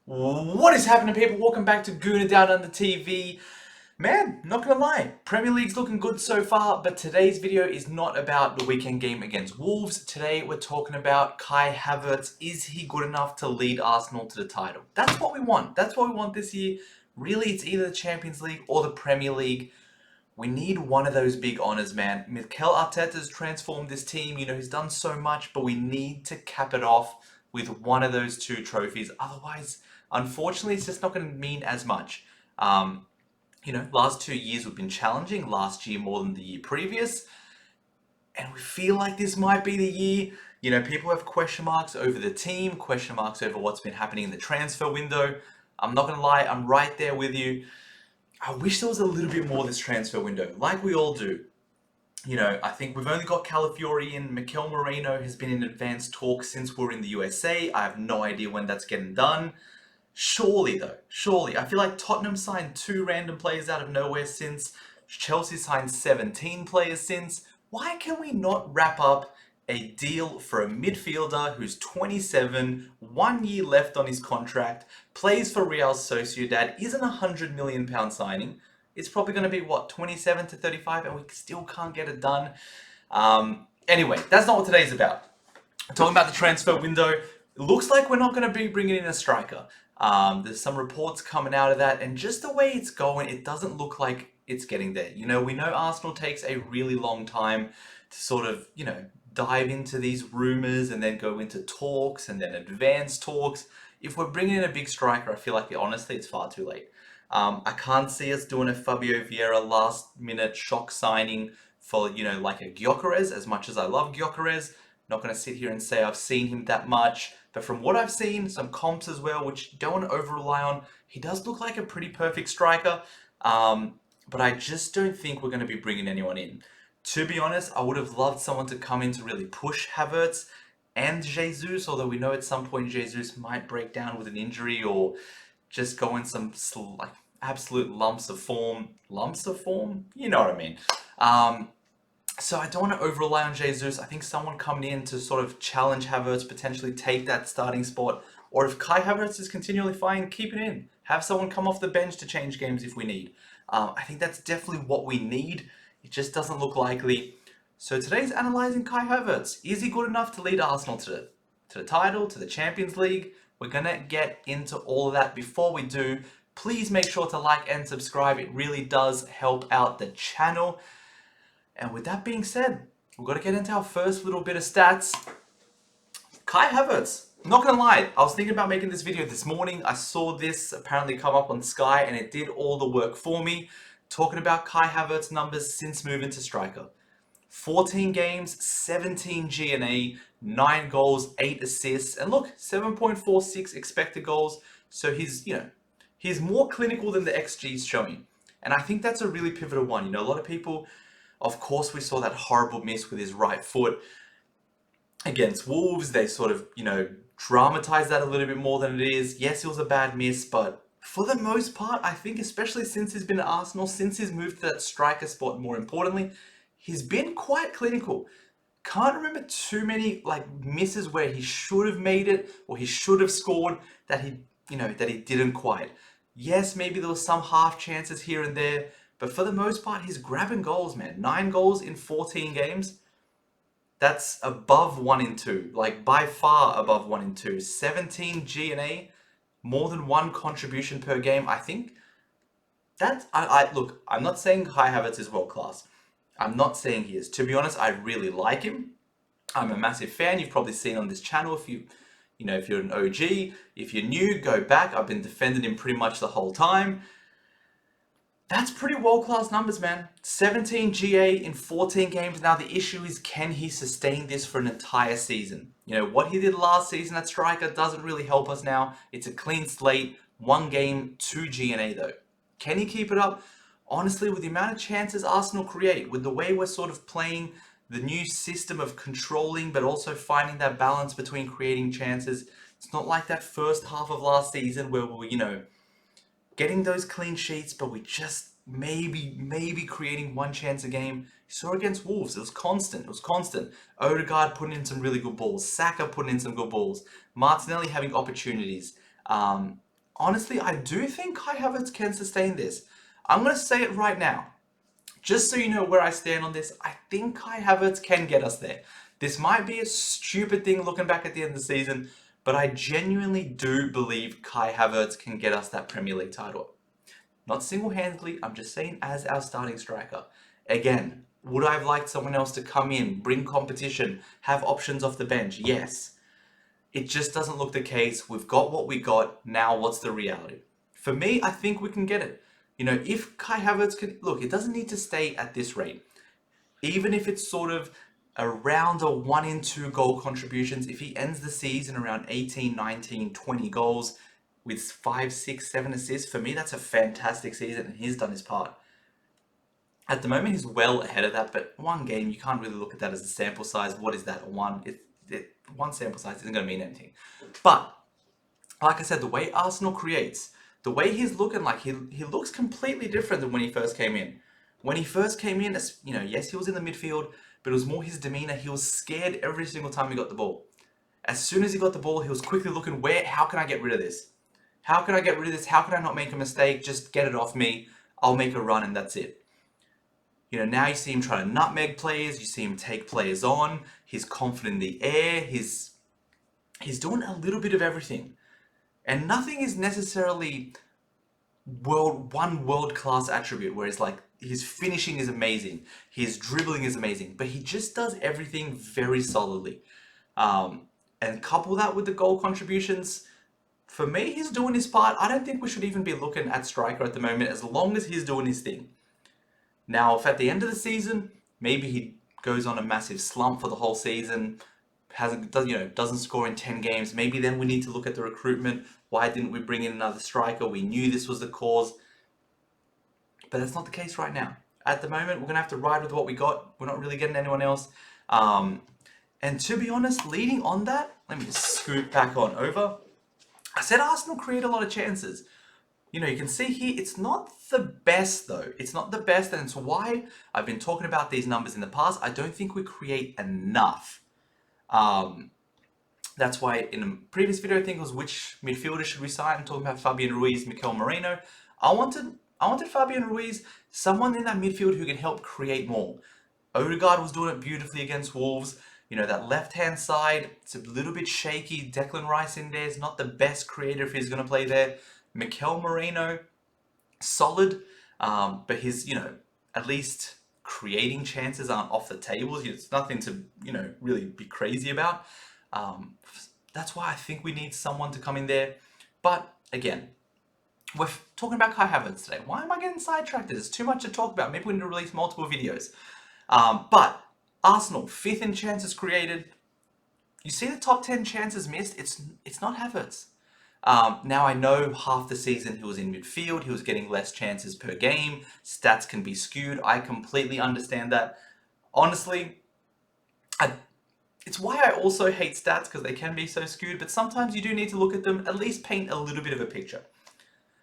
What is happening, people? Welcome back to Gooner Down Under TV. Man, not gonna lie, Premier League's looking good so far, but today's video is not about the weekend game against Wolves. Today we're talking about Kai Havertz. Is he good enough to lead Arsenal to the title? That's what we want. That's what we want this year. Really, it's either the Champions League or the Premier League. We need one of those big honours, man. Mikel Arteta's transformed this team. He's done so much, but we need to cap it off with one of those two trophies. Otherwise, unfortunately, it's just not going to mean as much. Last 2 years we've been challenging. Last year more than the year previous. And we feel like this might be the year. People have question marks over the team, question marks over what's been happening in the transfer window. I'm not going to lie, I'm right there with you. I wish there was a little bit more this transfer window, like we all do. I think we've only got Calafiori in. Mikel Moreno has been in advanced talks since we're in the USA. I have no idea when that's getting done. Surely, though, surely. I feel like Tottenham signed 2 random players out of nowhere since. Chelsea signed 17 players since. Why can we not wrap up a deal for a midfielder who's 27, 1 year left on his contract, plays for Real Sociedad, isn't a £100 million signing? It's probably going to be, 27 to 35, and we still can't get it done. Anyway, that's not what today's about. Talking about the transfer window, it looks like we're not going to be bringing in a striker. There's some reports coming out of that, and just the way it's going, it doesn't look like it's getting there. We know Arsenal takes a really long time to sort of, dive into these rumours and then go into talks and then advanced talks. If we're bringing in a big striker, I feel like, honestly, it's far too late. I can't see us doing a Fabio Vieira last minute shock signing for, like a Gyökeres, as much as I love Gyökeres. Not going to sit here and say I've seen him that much, but from what I've seen, some comps as well, which you don't want to over rely on, he does look like a pretty perfect striker. But I just don't think we're going to be bringing anyone in. To be honest, I would have loved someone to come in to really push Havertz and Jesus, although we know at some point Jesus might break down with an injury or just go in some absolute lumps of form. Lumps of form? You know what I mean. So I don't want to over rely on Jesus. I think someone coming in to sort of challenge Havertz, potentially take that starting spot. Or if Kai Havertz is continually fine, keep it in. Have someone come off the bench to change games if we need. I think that's definitely what we need. It just doesn't look likely. So today's analysing Kai Havertz. Is he good enough to lead Arsenal to the title, to the Champions League? We're going to get into all of that. Before we do, please make sure to like and subscribe. It really does help out the channel. And with that being said, we've got to get into our first little bit of stats. Kai Havertz. Not gonna lie, I was thinking about making this video this morning. I saw this apparently come up on Sky and it did all the work for me. Talking about Kai Havertz numbers since moving to striker. 14 games, 17 GNA, 9 goals, 8 assists, and look, 7.46 expected goals. So he's more clinical than the XG's showing. And I think that's a really pivotal one. A lot of people, of course, we saw that horrible miss with his right foot against Wolves. They sort of, dramatized that a little bit more than it is. Yes, it was a bad miss, but for the most part, I think, especially since he's been at Arsenal, since he's moved to that striker spot, more importantly, he's been quite clinical. Can't remember too many misses where he should have made it or he should have scored that he didn't quite. Yes, maybe there was some half chances here and there, but for the most part, he's grabbing goals, man. 9 goals in 14 games. That's above 1 in 2, by far above 1 in 2. 17 GNA, more than 1 contribution per game. I think that's, look, I'm not saying Kai Havertz is world class. I'm not saying he is. To be honest, I really like him. I'm a massive fan. You've probably seen on this channel if you're an OG. If you're new, go back. I've been defending him pretty much the whole time. That's pretty world-class numbers, man. 17 GA in 14 games. Now, the issue is, can he sustain this for an entire season? What he did last season at striker doesn't really help us now. It's a clean slate. 1 game, 2 GNA, though. Can he keep it up? Honestly, with the amount of chances Arsenal create, with the way we're sort of playing the new system of controlling, but also finding that balance between creating chances, it's not like that first half of last season where we were, getting those clean sheets, but we just maybe creating 1 chance a game. You saw against Wolves, it was constant. Odegaard putting in some really good balls. Saka putting in some good balls. Martinelli having opportunities. honestly, I do think Kai Havertz can sustain this. I'm going to say it right now. Just so you know where I stand on this, I think Kai Havertz can get us there. This might be a stupid thing looking back at the end of the season, but I genuinely do believe Kai Havertz can get us that Premier League title. Not single-handedly, I'm just saying as our starting striker. Again, would I have liked someone else to come in, bring competition, have options off the bench? Yes. It just doesn't look the case. We've got what we got. Now what's the reality? For me, I think we can get it. You know, if Kai Havertz can... Look, it doesn't need to stay at this rate. Even if it's sort of around a 1 in 2 goal contributions, if he ends the season around 18, 19, 20 goals with 5, 6, 7 assists, for me that's a fantastic season and he's done his part. At the moment he's well ahead of that, but one game, you can't really look at that as a sample size. What is that? One sample size isn't going to mean anything. But, like I said, the way Arsenal creates, the way he's looking like, he looks completely different than when he first came in. When he first came in, you know, yes, he was in the midfield, but it was more his demeanor. He was scared every single time he got the ball. As soon as he got the ball, he was quickly looking, how can I get rid of this? How can I get rid of this? How can I not make a mistake? Just get it off me. I'll make a run and that's it. You know, now you see him trying to nutmeg players. You see him take players on. He's confident in the air. He's doing a little bit of everything. And nothing is necessarily one world-class attribute where it's like his finishing is amazing, his dribbling is amazing, but he just does everything very solidly. And couple that with the goal contributions, for me, he's doing his part. I don't think we should even be looking at striker at the moment as long as he's doing his thing. Now, if at the end of the season, maybe he goes on a massive slump for the whole season, doesn't score in 10 games, maybe then we need to look at the recruitment. Why didn't we bring in another striker? We knew this was the cause. But that's not the case right now. At the moment, we're going to have to ride with what we got. We're not really getting anyone else. And to be honest, leading on that, let me just scoot back on over. I said Arsenal create a lot of chances. You know, you can see here, it's not the best though. It's not the best, and it's why I've been talking about these numbers in the past. I don't think we create enough. That's why in a previous video, I think it was which midfielder should we sign, I'm talking about Fabian Ruiz, Mikel Moreno. I wanted Fabian Ruiz, someone in that midfield who can help create more. Odegaard was doing it beautifully against Wolves. You know, that left-hand side, it's a little bit shaky. Declan Rice in there is not the best creator if he's going to play there. Mikel Moreno, solid, but his, you know, at least creating chances aren't off the table. It's nothing to, you know, really be crazy about. That's why I think we need someone to come in there. But again, we're talking about Kai Havertz today. Why am I getting sidetracked? There's too much to talk about. Maybe we need to release multiple videos. But Arsenal, 5th in chances created. You see the top 10 chances missed? It's not Havertz. Now I know half the season he was in midfield, he was getting less chances per game, stats can be skewed, I completely understand that. Honestly, it's why I also hate stats, because they can be so skewed, but sometimes you do need to look at them, at least paint a little bit of a picture.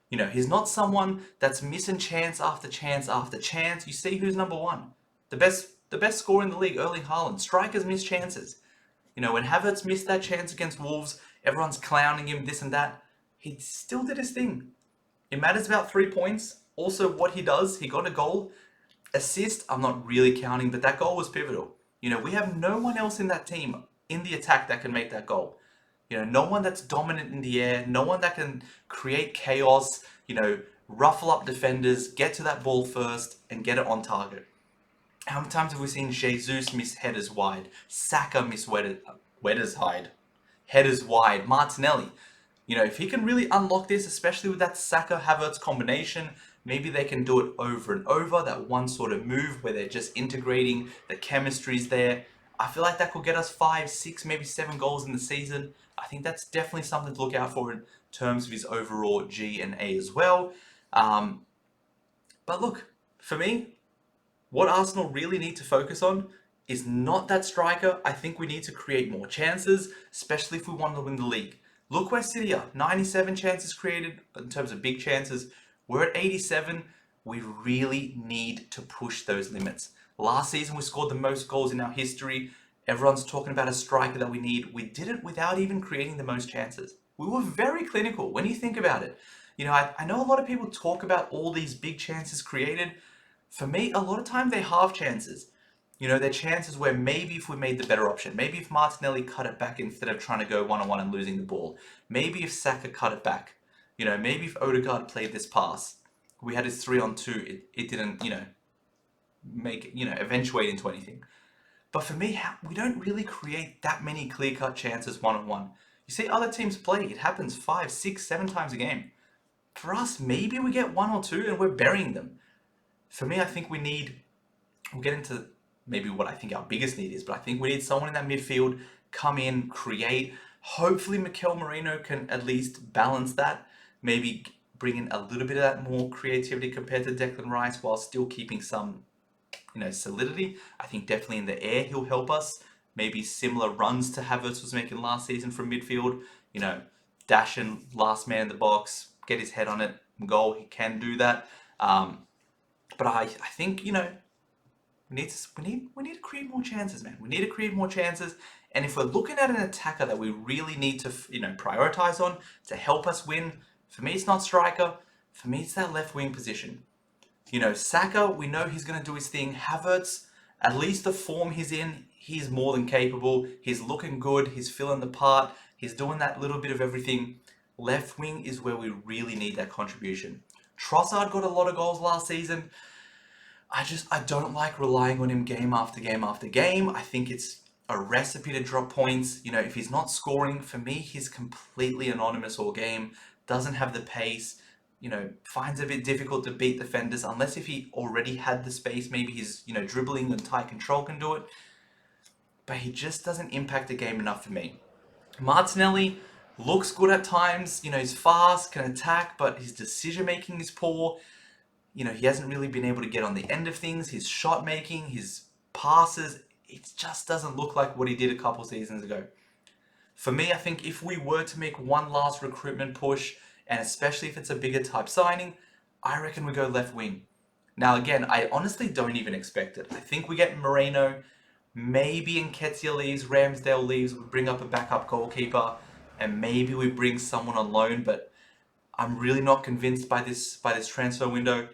You know, he's not someone that's missing chance after chance after chance. You see who's number one. The best scorer in the league, Erling Haaland. Strikers miss chances. You know, when Havertz missed that chance against Wolves, everyone's clowning him, this and that. He still did his thing. It matters about 3 points. Also, what he does, he got a goal. Assist, I'm not really counting, but that goal was pivotal. You know, we have no one else in that team, in the attack, that can make that goal. You know, no one that's dominant in the air, no one that can create chaos, you know, ruffle up defenders, get to that ball first, and get it on target. How many times have we seen Jesus miss headers wide? Saka miss headers wide. Martinelli. You know, if he can really unlock this, especially with that Saka-Havertz combination, maybe they can do it over and over, that one sort of move where they're just integrating, the chemistry's there. I feel like that could get us 5, 6, maybe 7 goals in the season. I think that's definitely something to look out for in terms of his overall G and A as well. But look, for me, what Arsenal really need to focus on is not that striker. I think we need to create more chances, especially if we want to win the league. Look where City are, 97 chances created in terms of big chances. We're at 87. We really need to push those limits. Last season, we scored the most goals in our history. Everyone's talking about a striker that we need. We did it without even creating the most chances. we were very clinical when you think about it. You know, I know a lot of people talk about all these big chances created. For me, a lot of time they're half chances. You know, they're chances where maybe if we made the better option, maybe if Martinelli cut it back instead of trying to go one-on-one and losing the ball, maybe if Saka cut it back, you know, maybe if Odegaard played this pass, we had his 3-on-2, it didn't, you know, eventuate into anything. But for me, we don't really create that many clear-cut chances one-on-one. You see other teams play, it happens 5, 6, 7 times a game. For us, maybe we get 1 or 2 and we're burying them. For me, I think we'll get into maybe what I think our biggest need is, but I think we need someone in that midfield, come in, create. Hopefully Mikel Merino can at least balance that, maybe bring in a little bit of that more creativity compared to Declan Rice while still keeping some, you know, solidity. I think definitely in the air he'll help us. Maybe similar runs to Havertz was making last season from midfield. You know, dash in, last man in the box, get his head on it, goal. He can do that. But I think, you know, we need to create more chances, man. We need to create more chances. And if we're looking at an attacker that we really need to, you know, prioritize on to help us win, for me it's not striker. For me it's that left wing position. You know, Saka, we know he's going to do his thing. Havertz, at least the form he's in, he's more than capable. He's looking good. He's filling the part. He's doing that little bit of everything. Left wing is where we really need that contribution. Trossard got a lot of goals last season. I don't like relying on him game after game after game. I think it's a recipe to drop points. You know, if he's not scoring, for me, he's completely anonymous all game. Doesn't have the pace. You know, finds it a bit difficult to beat defenders unless if he already had the space. Maybe his, you know, dribbling and tight control can do it. But he just doesn't impact the game enough for me. Martinelli looks good at times. You know, he's fast, can attack, but his decision making is poor. You know, he hasn't really been able to get on the end of things. His shot making, his passes, it just doesn't look like what he did a couple seasons ago. For me, I think if we were to make one last recruitment push, and especially if it's a bigger type signing, I reckon we go left wing. Now again, I honestly don't even expect it. I think we get Moreno, maybe Nketiah leaves, Ramsdale leaves, we bring up a backup goalkeeper, and maybe we bring someone on loan, but I'm really not convinced by this transfer window.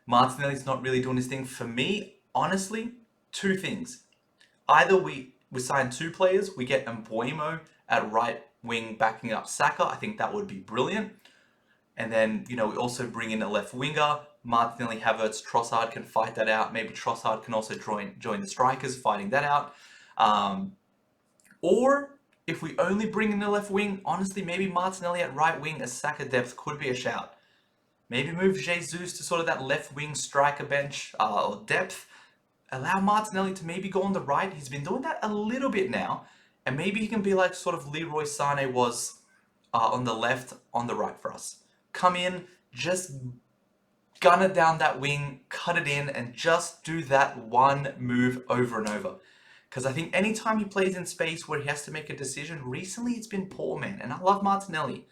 Martinelli's not really doing his thing. For me, honestly, 2 things. Either we sign 2 players, we get Mbuemo at right wing backing up Saka. I think that would be brilliant. And then, you know, we also bring in a left winger. Martinelli, Havertz, Trossard can fight that out. Maybe Trossard can also join the strikers fighting that out. Or if we only bring in a left wing, honestly, maybe Martinelli at right wing as Saka depth could be a shout. Maybe move Jesus to sort of that left wing striker bench or depth. Allow Martinelli to maybe go on the right. He's been doing that a little bit now. And maybe he can be like sort of Leroy Sané was on the left, on the right for us. Come in, just gun it down that wing, cut it in, and just do that one move over and over. Because I think anytime he plays in space where he has to make a decision, recently it's been poor, man. And I love Martinelli.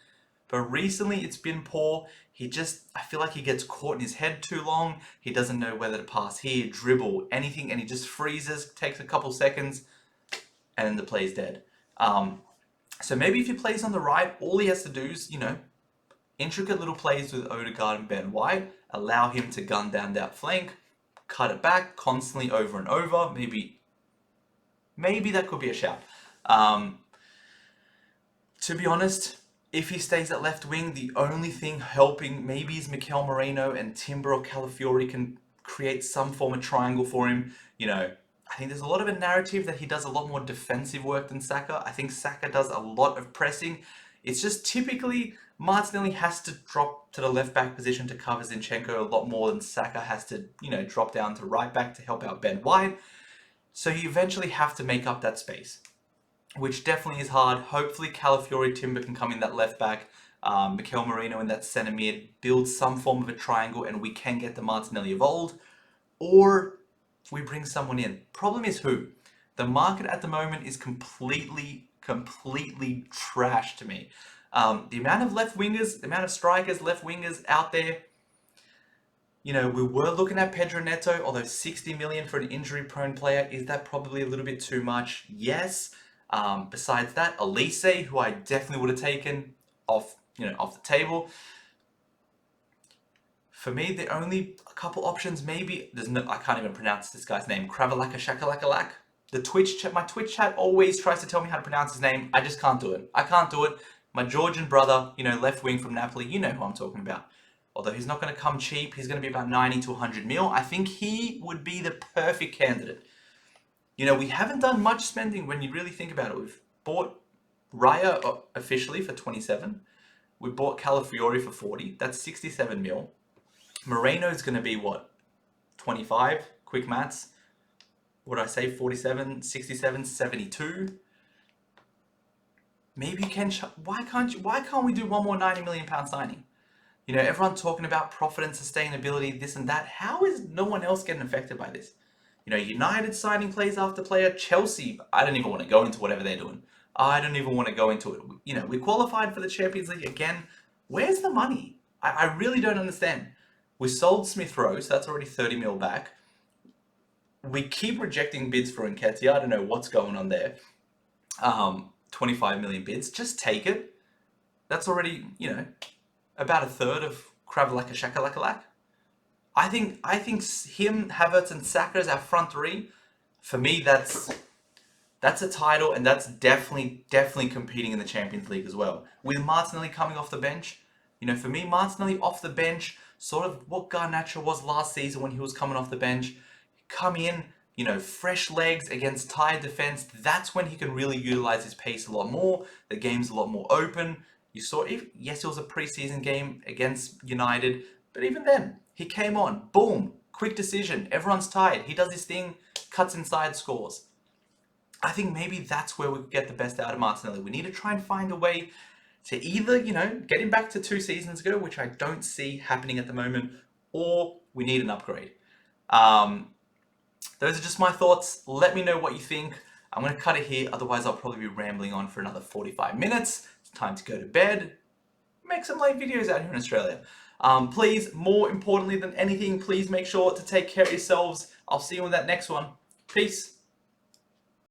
But recently it's been poor. I feel like he gets caught in his head too long. He doesn't know whether to pass here, dribble, anything, and he just freezes, takes a couple seconds, and then the play's dead. So maybe if he plays on the right, all he has to do is, you know, intricate little plays with Odegaard and Ben White, allow him to gun down that flank, cut it back constantly over and over. Maybe that could be a shout. To be honest, if he stays at left wing, the only thing helping maybe is Mikel Merino and Timber or Calafiori can create some form of triangle for him. You know, I think there's a lot of a narrative that he does a lot more defensive work than Saka. I think Saka does a lot of pressing. It's just typically Martinelli has to drop to the left back position to cover Zinchenko a lot more than Saka has to, you know, drop down to right back to help out Ben White. So you eventually have to make up that space, which definitely is hard. Hopefully Calafiori Timber can come in that left back, Mikel Merino in that centre mid, build some form of a triangle, and we can get the Martinelli of old. Or we bring someone in. Problem is who? The market at the moment is completely trash to me. The amount of left wingers, the amount of strikers, left wingers out there, you know, we were looking at Pedro Neto, although 60 million for an injury-prone player, is that probably a little bit too much? Yes. Besides that, Elise, who I definitely would have taken off the table. For me, the only couple options, maybe I can't even pronounce this guy's name. Kravalaka Shakalakalak. My Twitch chat always tries to tell me how to pronounce his name. I just can't do it. I can't do it. My Georgian brother, left wing from Napoli, you know who I'm talking about. Although he's not going to come cheap, he's going to be about 90 to 100 mil. I think he would be the perfect candidate. We haven't done much spending when you really think about it. We've bought Raya officially for 27. We bought Calafiori for 40. That's 67 mil. Moreno's going to be what? 25? Quick maths. What did I say? 47, 67, 72. Maybe you can. Why can't we do one more £90 million signing? Everyone's talking about profit and sustainability, this and that. How is no one else getting affected by this? United signing players after player. Chelsea, I don't even want to go into whatever they're doing. I don't even want to go into it. We qualified for the Champions League again. Where's the money? I really don't understand. We sold Smith Rowe, so that's already 30 mil back. We keep rejecting bids for Nketiah. I don't know what's going on there. 25 million bids. Just take it. That's already, about a third of Kravalaka Shakalakalak. I think him, Havertz, and Saka as our front three. For me, that's a title, and that's definitely competing in the Champions League as well. With Martinelli coming off the bench, for me, Martinelli off the bench, sort of what Garnacho was last season when he was coming off the bench. Come in, fresh legs against tired defense. That's when he can really utilize his pace a lot more. The game's a lot more open. You saw, yes, it was a preseason game against United, but even then, he came on, boom, quick decision. Everyone's tired. He does his thing, cuts inside, scores. I think maybe that's where we get the best out of Martinelli. We need to try and find a way to either, get him back to 2 seasons ago, which I don't see happening at the moment, or we need an upgrade. Those are just my thoughts. Let me know what you think. I'm going to cut it here, otherwise I'll probably be rambling on for another 45 minutes. It's time to go to bed. Make some late videos out here in Australia. Please, more importantly than anything, please make sure to take care of yourselves. I'll see you in that next one. Peace.